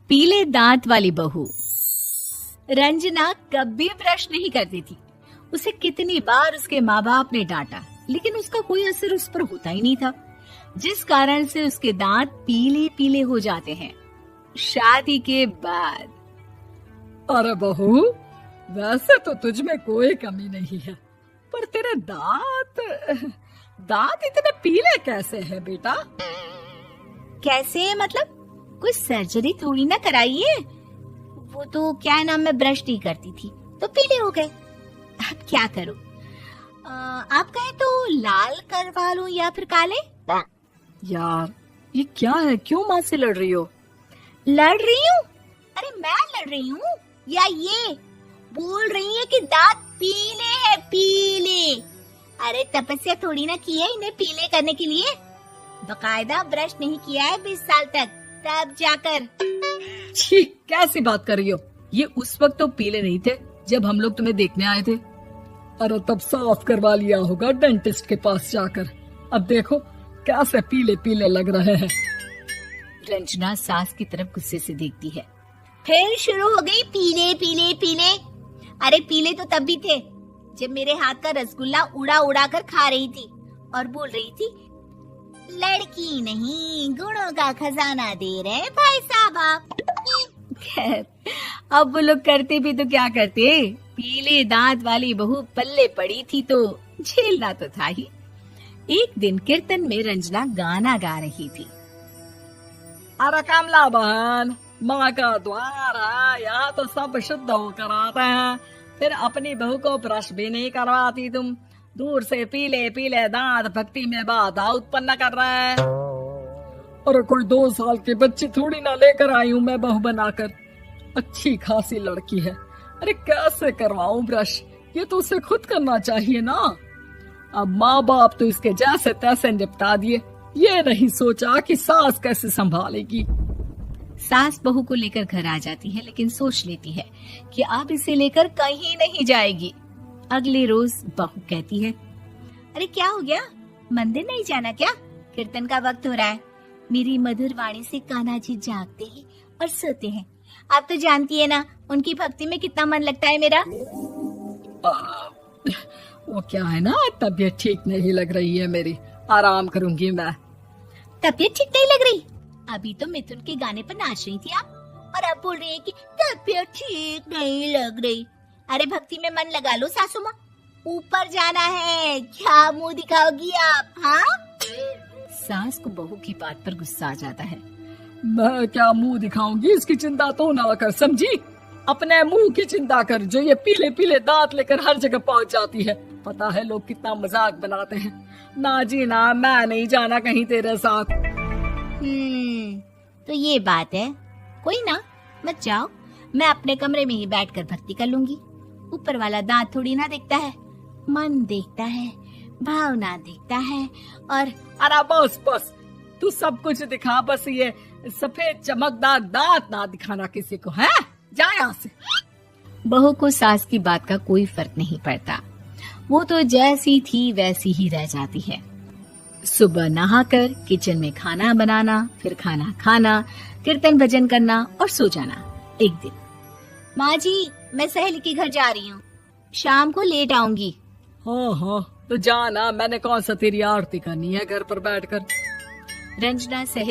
पीले दांत वाली बहू। रंजना कभी ब्रश नहीं करती थी। उसे कितनी बार उसके माँ बाप ने डांटा, लेकिन उसका कोई असर उस पर होता ही नहीं था, जिस कारण से उसके दांत पीले पीले हो जाते हैं। शादी के बाद अरे बहू, वैसे तो तुझ में कोई कमी नहीं है, पर तेरे दांत इतने पीले कैसे हैं बेटा? कैसे मतलब? कोई सर्जरी थोड़ी ना कराइए। वो तो क्या नाम, मैं ब्रश नहीं करती थी तो पीले हो गए। अब क्या करूं? आप कहें तो लाल करवा लूं या फिर काले? यार ये क्या है, क्यों माँ से लड़ रही हो? लड़ रही हूँ? अरे मैं लड़ रही हूँ या ये बोल रही है कि दांत पीले हैं, पीले। अरे तपस्या थोड़ी ना की है इन्हें पीले करने के लिए। बकायदा ब्रश नहीं किया है 20 साल तक, तब जाकर। छी, कैसी बात कर रही हो? ये उस वक्त तो पीले नहीं थे जब हम लोग तुम्हें देखने आए थे। अरे तब साफ करवा लिया होगा डेंटिस्ट के पास जाकर। अब देखो कैसे पीले पीले लग रहे हैं। रंजना सास की तरफ गुस्से से देखती है। फिर शुरू हो गई पीले पीले पीले। अरे पीले तो तब भी थे जब मेरे हाथ का रसगुल्ला उड़ा उड़ा कर खा रही थी और बोल रही थी, लड़की नहीं गुणों का खजाना दे रहे भाई साहब आप। खैर, अब वो लोग करते भी तो क्या करते, पीले दांत वाली बहू पल्ले पड़ी थी तो झेलना तो था ही। एक दिन कीर्तन में रंजना गाना गा रही थी। अरे कमला बहन, माँ का द्वार है, यहाँ तो सब शुद्ध होकर आते हैं, फिर अपनी बहू को ब्रश भी नहीं करवाती तुम। दूर से पीले पीले दांत भक्ति में बाधा उत्पन्न कर रहे हैं। अरे कोई 2 साल की बच्ची थोड़ी ना लेकर आई हूँ मैं बहू बनाकर। अच्छी खासी लड़की है, अरे कैसे करवाऊं ब्रश? ये तो उसे खुद करना चाहिए ना। अब माँ बाप तो इसके जैसे तैसे निपटा दिए, ये नहीं सोचा कि सास कैसे संभालेगी। सास बहू को लेकर घर आ जाती है, लेकिन सोच लेती है कि अब इसे लेकर कहीं नहीं जाएगी। अगले रोज बहू कहती है, अरे क्या हो गया, मंदिर नहीं जाना क्या? कीर्तन का वक्त हो रहा है। मेरी मधुर वाणी से कान्हा जी जागते हैं और सोते हैं। आप तो जानती है ना उनकी भक्ति में कितना मन लगता है मेरा। वो क्या है ना, तबीयत ठीक नहीं लग रही है मेरी, आराम करूंगी मैं। तबीयत ठीक नहीं लग रही? अभी तो मिथुन के गाने पर नाच रही थी आप, और अब बोल रही है कि तबीयत ठीक नहीं लग रही। अरे भक्ति में मन लगा लो सासू माँ, ऊपर जाना है, क्या मुंह दिखाओगी आप? हाँ? सास को बहू की बात पर गुस्सा आ जाता है। मैं क्या मुंह दिखाऊंगी, इसकी चिंता तो ना कर, समझी? अपने मुंह की चिंता कर, जो ये पीले पीले दांत लेकर हर जगह पहुंच जाती है। पता है लोग कितना मजाक बनाते हैं। ना जी ना, मैं नहीं जाना कहीं तेरे साथ। तो ये बात है। कोई ना, मत जाओ, मैं अपने कमरे में ही बैठकर भक्ति कर लूंगी। ऊपर वाला दांत थोड़ी ना देखता है, मन देखता है, भावना देखता है। और अरे बस बस, तू सब कुछ दिखा, बस ये सफेद चमकदार दांत ना दिखाना किसी को, है? जा यहाँ से। बहू को सास की बात का कोई फर्क नहीं पड़ता, वो तो जैसी थी वैसी ही रह जाती है। सुबह नहाकर किचन में खाना बनाना, फिर खाना खाना, कीर्तन भजन करना और सो जाना। एक दिन, माँ जी मैं सहेली के घर जा रही हूँ, शाम को लेट आऊंगी। हाँ हाँ तो जाना, मैंने कौन सा तेरी आरती करनी है घर पर बैठकर। रंजना सहेली